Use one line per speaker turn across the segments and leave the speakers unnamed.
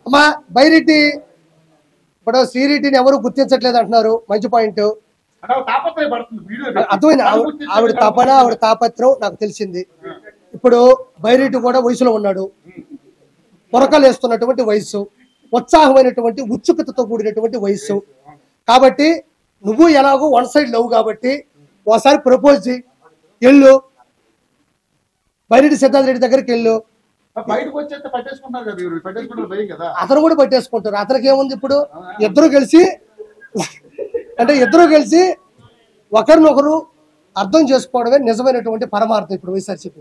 అమ్మా బైరెడ్డి ఇప్పుడు శ్రీరెడ్డిని ఎవరు గుర్తించట్లేదు అంటున్నారు, మంచి పాయింట్. అర్థమైంది, ఆవిడ తపన ఆవిడ తాపత్రం నాకు తెలిసింది. ఇప్పుడు బైరెడ్డి కూడా వయసులో ఉన్నాడు, పొరకలు వేస్తున్నటువంటి వయసు, ఉత్సాహమైనటువంటి ఉత్సుకతతో కూడినటువంటి వయసు. కాబట్టి నువ్వు ఎలాగో వన్ సైడ్ లవ్ కాబట్టి ఒకసారి ప్రపోజ్ చేయి, వెళ్ళు బైరెడ్డి సిద్ధార్థ రెడ్డి దగ్గరికి వెళ్ళు. అతను కూడా పట్టేసుకుంటారు, అతనికి ఏముంది ఇప్పుడు. ఇద్దరు కలిసి ఒకరినొకరు అర్థం చేసుకోవడమే నిజమైనటువంటి పరమార్థం. ఇప్పుడు వైఎస్ఆర్సీపీ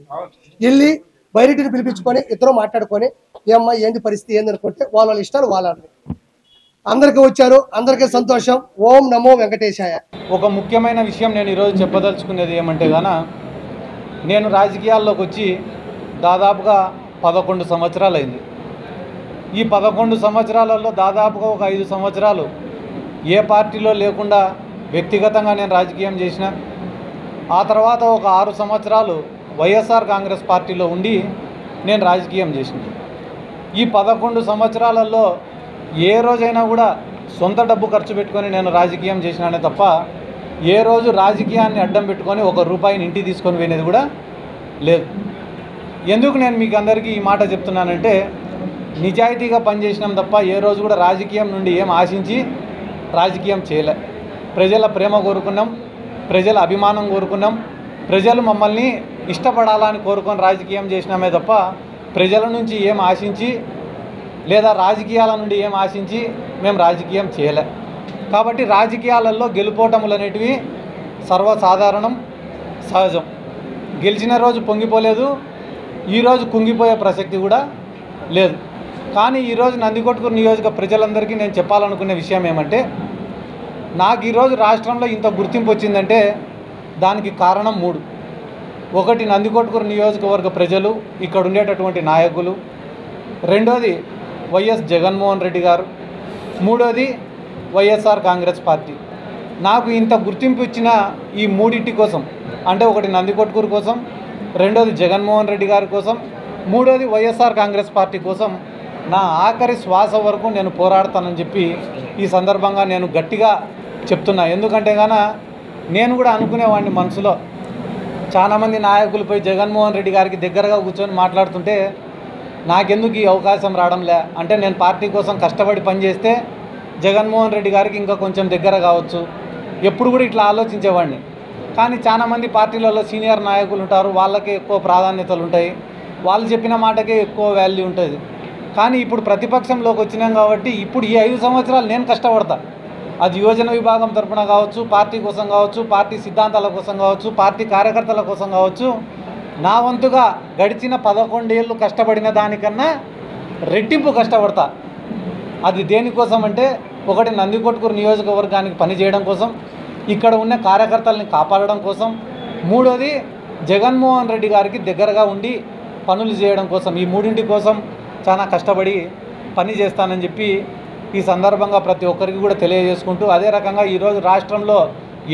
వెళ్ళి బైరెడ్డిని పిలిపించుకొని ఇద్దరు మాట్లాడుకొని ఏమ్మా ఏంది పరిస్థితి ఏంది అనుకుంటే వాళ్ళ ఇష్టాలు వాళ్ళని అందరికీ వచ్చారు, అందరికీ సంతోషం. ఓం నమో వెంకటేశాయ.
ఒక ముఖ్యమైన విషయం నేను ఈరోజు చెప్పదలుచుకునేది ఏమంటే గాన, నేను రాజకీయాల్లోకి వచ్చి దాదాపుగా 11 సంవత్సరాలు అయింది. ఈ 11 సంవత్సరాలలో దాదాపుగా ఒక 5 సంవత్సరాలు ఏ పార్టీలో లేకుండా వ్యక్తిగతంగా నేను రాజకీయం చేసిన. ఆ తర్వాత ఒక 6 సంవత్సరాలు వైఎస్ఆర్ కాంగ్రెస్ పార్టీలో ఉండి నేను రాజకీయం చేసిన. ఈ 11 సంవత్సరాలలో ఏ రోజైనా కూడా సొంత డబ్బు ఖర్చు పెట్టుకొని నేను రాజకీయం చేసినానే తప్ప ఏ రోజు రాజకీయాన్ని అడ్డం పెట్టుకొని 1 రూపాయిని ఇంటికి తీసుకొని పోయినది కూడా లేదు. ఎందుకు నేను మీకు అందరికీ ఈ మాట చెప్తున్నానంటే, నిజాయితీగా పనిచేసినాం తప్ప ఏ రోజు కూడా రాజకీయం నుండి ఏం ఆశించి రాజకీయం చేయలే. ప్రజల ప్రేమ కోరుకున్నాం, ప్రజల అభిమానం కోరుకున్నాం, ప్రజలు మమ్మల్ని ఇష్టపడాలని కోరుకొని రాజకీయం చేసినామే తప్ప ప్రజల నుంచి ఏం ఆశించి లేదా రాజకీయాల నుండి ఏం ఆశించి మేము రాజకీయం చేయలే. కాబట్టి రాజకీయాలలో గెలుపోటములు అనేటివి సర్వసాధారణం, సహజం. గెలిచిన రోజు పొంగిపోలేదు, ఈరోజు కుంగిపోయే ప్రసక్తి కూడా లేదు. కానీ ఈరోజు నందికొట్కూరు నియోజక ప్రజలందరికీ నేను చెప్పాలనుకునే విషయం ఏమంటే, నాకు ఈరోజు రాష్ట్రంలో ఇంత గుర్తింపు వచ్చిందంటే దానికి కారణం 3. ఒకటి నందికొట్కూరు నియోజకవర్గ ప్రజలు, ఇక్కడ ఉండేటటువంటి నాయకులు. రెండోది వైఎస్ జగన్మోహన్ రెడ్డి గారు. మూడోది వైఎస్ఆర్ కాంగ్రెస్ పార్టీ. నాకు ఇంత గుర్తింపు ఇచ్చిన ఈ మూడింటి కోసం, అంటే ఒకటి నందికొట్కూరు కోసం, రెండోది జగన్మోహన్ రెడ్డి గారి కోసం, మూడోది వైఎస్ఆర్ కాంగ్రెస్ పార్టీ కోసం నా ఆఖరి శ్వాస వరకు నేను పోరాడతానని చెప్పి ఈ సందర్భంగా నేను గట్టిగా చెప్తున్నా. ఎందుకంటే గాన నేను కూడా అనుకునేవాడిని మనసులో, చాలామంది నాయకులపై జగన్మోహన్ రెడ్డి గారికి దగ్గరగా కూర్చొని మాట్లాడుతుంటే నాకెందుకు ఈ అవకాశం రావడంలే, అంటే నేను పార్టీ కోసం కష్టపడి పనిచేస్తే జగన్మోహన్ రెడ్డి గారికి ఇంకా కొంచెం దగ్గర కావచ్చు, ఎప్పుడు కూడా ఇట్లా ఆలోచించేవాడిని. కానీ చాలామంది పార్టీలలో సీనియర్ నాయకులు ఉంటారు, వాళ్ళకే ఎక్కువ ప్రాధాన్యతలు ఉంటాయి, వాళ్ళు చెప్పిన మాటకే ఎక్కువ వాల్యూ ఉంటుంది. కానీ ఇప్పుడు ప్రతిపక్షంలోకి వచ్చినాం కాబట్టి ఇప్పుడు ఈ 5 సంవత్సరాలు నేను కష్టపడతా. అది యువజన విభాగం తరఫున కావచ్చు, పార్టీ కోసం కావచ్చు, పార్టీ సిద్ధాంతాల కోసం కావచ్చు, పార్టీ కార్యకర్తల కోసం కావచ్చు, నా వంతుగా గడిచిన 11 ఏళ్ళు కష్టపడిన దానికన్నా రెట్టింపు కష్టపడతా. అది దేనికోసం అంటే, ఒకటి నందికొట్కూరు నియోజకవర్గానికి పనిచేయడం కోసం, ఇక్కడ ఉన్న కార్యకర్తల్ని కాపాడడం కోసం, మూడోది జగన్మోహన్ రెడ్డి గారికి దగ్గరగా ఉండి పనులు చేయడం కోసం. ఈ మూడింటి కోసం చాలా కష్టపడి పని చేస్తానని చెప్పి ఈ సందర్భంగా ప్రతి ఒక్కరికి కూడా తెలియజేసుకుంటూ, అదే రకంగా ఈరోజు రాష్ట్రంలో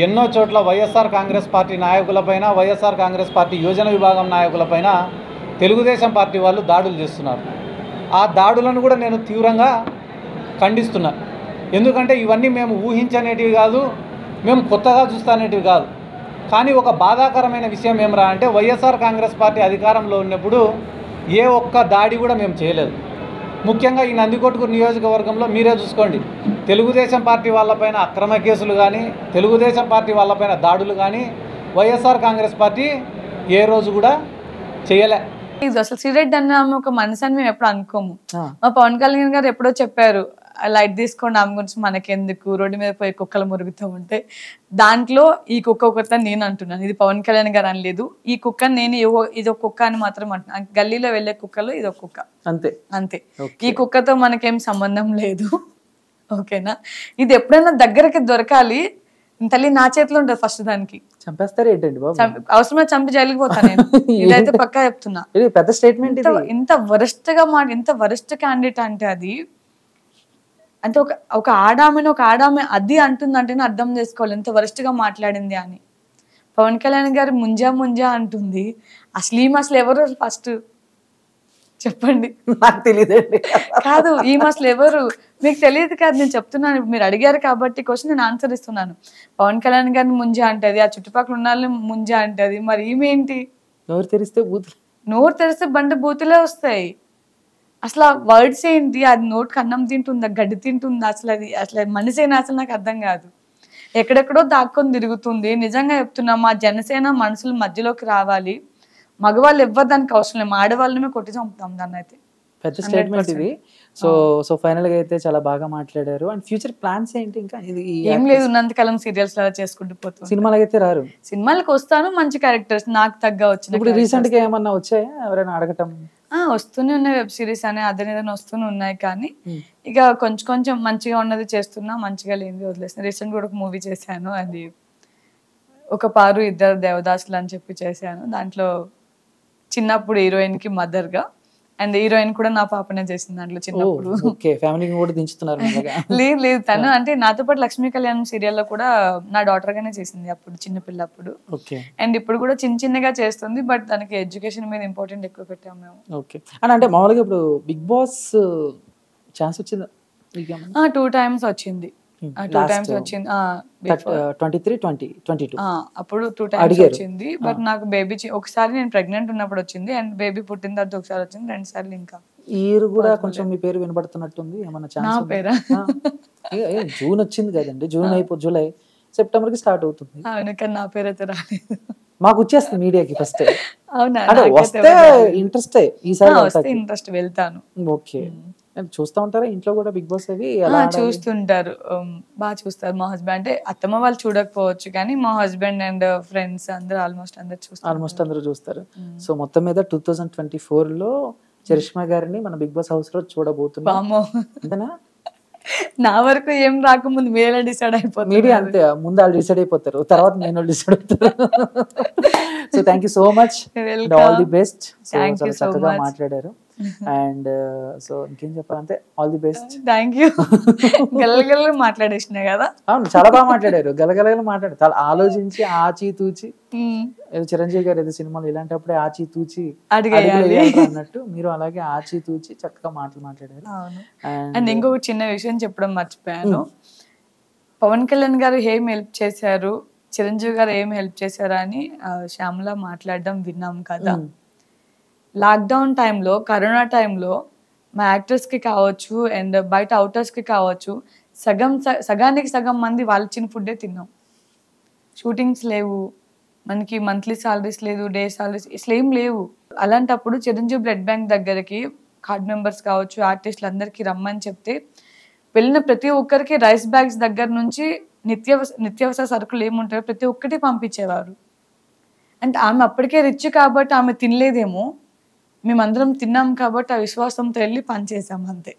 ఎన్నో చోట్ల వైఎస్ఆర్ కాంగ్రెస్ పార్టీ నాయకులపైన, వైఎస్ఆర్ కాంగ్రెస్ పార్టీ యోజన విభాగం నాయకులపైన తెలుగుదేశం పార్టీ వాళ్ళు దాడులు చేస్తున్నారు. ఆ దాడులను కూడా నేను తీవ్రంగా ఖండిస్తున్నా. ఎందుకంటే ఇవన్నీ మేము ఊహించనేటివి కాదు, మేము కొత్తగా చూస్తానేటివి కాదు. కానీ ఒక బాధాకరమైన విషయం ఏమరా అంటే, వైఎస్ఆర్ కాంగ్రెస్ పార్టీ అధికారంలో ఉన్నప్పుడు ఏ ఒక్క దాడి కూడా మేము చేయలేదు. ముఖ్యంగా ఈ నందికొట్కూరు నియోజకవర్గంలో మీరే చూసుకోండి, తెలుగుదేశం పార్టీ వాళ్ళపైన అక్రమ కేసులు కానీ, తెలుగుదేశం పార్టీ వాళ్ళపైన దాడులు కానీ వైఎస్ఆర్ కాంగ్రెస్ పార్టీ ఏ రోజు కూడా చేయలే.
అసలు శ్రీరెడ్డి అన్న ఒక మనసు అని మేము ఎప్పుడు అనుకోము. మా పవన్ కళ్యాణ్ గారు ఎప్పుడో చెప్పారు, లైట్ తీసుకోండి ఆమె గురించి మనకెందుకు, రోడ్డు మీద పోయి కుక్కలు మురుగుతూ ఉంటే. దాంట్లో ఈ కుక్క ఒకరితో నేను అంటున్నాను, ఇది పవన్ కళ్యాణ్ గారు అనలేదు. ఈ కుక్క నేను ఇది ఒక కుక్క అని మాత్రం అంటున్నాను. గల్లీలో వెళ్ళే కుక్కలో ఇది ఒక కుక్క, అంతే అంతే. ఈ కుక్కతో మనకేం సంబంధం లేదు, ఓకేనా. ఇది ఎప్పుడైనా దగ్గరకి దొరకాలి, తల్లి నా చేతిలో ఉంటుంది ఫస్ట్. దానికి
చంపేస్తారు ఏంటండి బాబు,
అవసరమైతే చంపి జైలుకి పోతాను నేను. ఇదైతే పక్కా చెప్తున్నా.
పెద్ద స్టేట్మెంట్.
ఇంత వరస్ట్ గా ఎంత వరస్ట్ క్యాండిడేట్ అంటే అది, అంటే ఒక ఆడామె అది అంటుందంటేనే అర్థం చేసుకోవాలి ఎంత వరస్ట్ గా మాట్లాడింది అని. పవన్ కళ్యాణ్ గారు ముంజా అంటుంది. అసలు ఎవరు ఫస్ట్ చెప్పండి.
నాకు తెలియదండి.
కాదు ఈమె అసలు ఎవరు మీకు తెలియదు కాదు, నేను చెప్తున్నాను. ఇప్పుడు మీరు అడిగారు కాబట్టి క్వశ్చన్ నేను ఆన్సర్ ఇస్తున్నాను. పవన్ కళ్యాణ్ గారిని ముంజ అంటది, ఆ చుట్టుపక్కల ఉన్న వాళ్ళని ముంజ అంటది, మరి ఈమె ఏంటి?
నోరు తెరిస్తే బూతులు.
నోరు తెరిస్తే బూతులే వస్తాయి. అసలు ఆ వర్డ్స్ ఏంటి? అది నోటికి అన్నం తింటుందా, గడ్డి తింటుందా, అసలు మనిషేనా? అసలు నాకు అర్థం కాదు. ఎక్కడెక్కడో దాక్కొని తిరుగుతుంది. నిజంగా చెప్తున్నా, మా జనసేన మనుషుల మధ్యలోకి రావాలి. మగవాళ్ళు ఎవ్వరు దానికి అవసరం లేదు, ఆడవాళ్ళమే కొట్టి చంపుతాం దాన్ని. అయితే
పెద్ద స్టేట్మెంట్ ఇది. సో ఫైనల్ గా అయితే చాలా బాగా మాట్లాడారు. అండ్ ఫ్యూచర్ ప్లాన్స్ ఏంటి? ఇంకా ఇది
ఏం లేదు, ఉన్నంతకాలం సీరియల్స్ అలా చేసుకుంటూ పోతుంది.
సినిమాలకి అయితే రారు?
సినిమాలకు వస్తాను, మంచి క్యారెక్టర్స్ నాకు తగ్గ వచ్చిన.
ఇప్పుడు రీసెంట్ గా ఏమన్నా వచ్చాయా? ఎవరైనా అడగటం?
వస్తూనే ఉన్నాయి, వెబ్ సిరీస్ అని అదే వస్తూనే ఉన్నాయి. కానీ ఇక కొంచెం కొంచెం మంచిగా ఉన్నది చేస్తున్నా, మంచిగా లేనిది వదిలేస్తున్నా. రీసెంట్ కూడా ఒక మూవీ చేశాను, అది ఒక పారు ఇద్దరు దేవదాసులు అని చెప్పి చేశాను. దాంట్లో చిన్నప్పుడు హీరోయిన్ కి మదర్ గా, అండ్ హీరోయిన్ కూడా నా పాపనే చేసింది దాంట్లో చిన్నప్పుడు. లేదు తను అంటే నాతో పాటు లక్ష్మీ కళ్యాణ్ సీరియల్లో కూడా నా డాటర్ గానే చేసింది అప్పుడు, చిన్నపిల్లప్పుడు. అండ్ ఇప్పుడు కూడా చిన్న చిన్నగా చేస్తుంది, బట్ దానికి ఎడ్యుకేషన్ మీద ఇంపార్టెంట్ ఎక్కువ పెట్టాము మేము.
అంటే మామూలుగా ఇప్పుడు బిగ్ బాస్ ఛాన్స్ వచ్చిందా?
2 times వచ్చింది. 2 times వచ్చింది.
23, 22
అప్పుడు 2 times వచ్చింది. బట్ నాకు బేబీ ఒకసారి నేను ప్రెగ్నెంట్ ఉన్నప్పుడు వచ్చింది, అండ్ బేబీ పుట్టిన తర్వాత ఒకసారి వచ్చింది, 2 సార్లు. ఇంకా
ఇయర్ కూడా కొంచెం మీ పేరు వినబడుతున్నట్టుంది. ఏమన్నా ఛాన్స్?
నా పేరా?
జూన్ వచ్చింది కదండి, జూన్ జూలై, సెప్టెంబర్ కి స్టార్ట్ అవుతుంది.
అవును, కానీ నా పేరు అయితే రాలేదు.
మాకు వచ్చేస్తుంది మీడియాకి ఫస్ట్.
అవునా?
వస్తే ఇంట్రెస్ట్, ఈసారి
ఇంట్రెస్ట్ వెళ్తాను.
ఓకే. చూస్తూ ఉంటారా ఇంట్లో కూడా బిగ్ బాస్? అవి
చూస్తుంటారు, బాగా చూస్తారు. మా హస్బెండ్ అంటే అత్తమ్మ వాళ్ళు చూడకపోవచ్చు, కానీ మా హస్బెండ్ అండ్ ఫ్రెండ్స్ అందరూ ఆల్మోస్ట్ అందరూ
చూస్తారు. సో మొత్తం మీద 2024 లో చరిష్మా గారిని మన బిగ్ బాస్ హౌస్ లో చూడబోతున్నాం. అంతేనా?
నా వరకు ఏం రాకముందు మీరే డిసైడ్ అయిపోతారు.
మీడియా అంతే, ముందు వాళ్ళు డిసైడ్ అయిపోతారు, తర్వాత నేను డిసైడ్ అవుతారు. So thank you so much, all the best. చక్కగా మాట్లాడారు. అండ్ సో ఇంకేం చెప్పాలంటే all the best.
Thank you. గలగల మాట్లాడేసిన కదా.
అవును, చాలా బాగా మాట్లాడారు. గలగలగా మాట్లాడారు, చాలా ఆలోచించి ఆచి తూచి. ఏదో చిరంజీవి గారు ఏదో సినిమాలు ఇలాంటప్పుడే ఆచి తూచి అన్నట్టు మీరు అలాగే ఆచి తూచి చక్కగా మాట్లాడారు.
అండ్ ఇంకొక చిన్న విషయం చెప్పడం మర్చిపోయాను. పవన్ కళ్యాణ్ గారు ఏం హెల్ప్ చేశారు, చిరంజీవి గారు ఏం హెల్ప్ చేశారా అని శ్యామల మాట్లాడడం విన్నాం కదా. లాక్డౌన్ టైంలో, కరోనా టైంలో మా యాక్టర్స్కి కావచ్చు అండ్ బయట అవుటర్స్కి కావచ్చు, సగానికి సగం మంది వాళ్ళు ఇచ్చిన ఫుడ్డే తిన్నాం. షూటింగ్స్ లేవు, మనకి మంత్లీ సాలరీస్ లేదు, డే సాలరీస్ ఇట్లా ఏం లేవు. అలాంటప్పుడు చిరంజీవి బ్లడ్ బ్యాంక్ దగ్గరికి కార్డ్ మెంబర్స్ కావచ్చు, ఆర్టిస్టులు అందరికీ రమ్మని చెప్తే వెళ్ళిన ప్రతి ఒక్కరికి రైస్ బ్యాగ్స్ దగ్గర నుంచి నిత్యావసర సరుకులు ఏముంటాయో ప్రతి ఒక్కటి పంపించేవారు. అంటే ఆమె అప్పటికే రిచ్ కాబట్టి ఆమె తినలేదేమో, మేమందరం తిన్నాం కాబట్టి ఆ విశ్వాసంతో వెళ్ళి పనిచేసాం అంతే.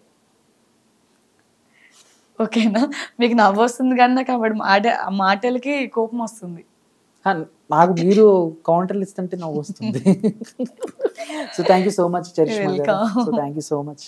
ఓకేనా? మీకు నవ్వు వస్తుంది కానీ నాకు ఆ మాటలకి కోపం వస్తుంది.
నాకు మీరు కౌంటర్లు ఇస్తుంటే నవ్వు వస్తుంది. So thank you so much Charishma గారు. So thank you so much.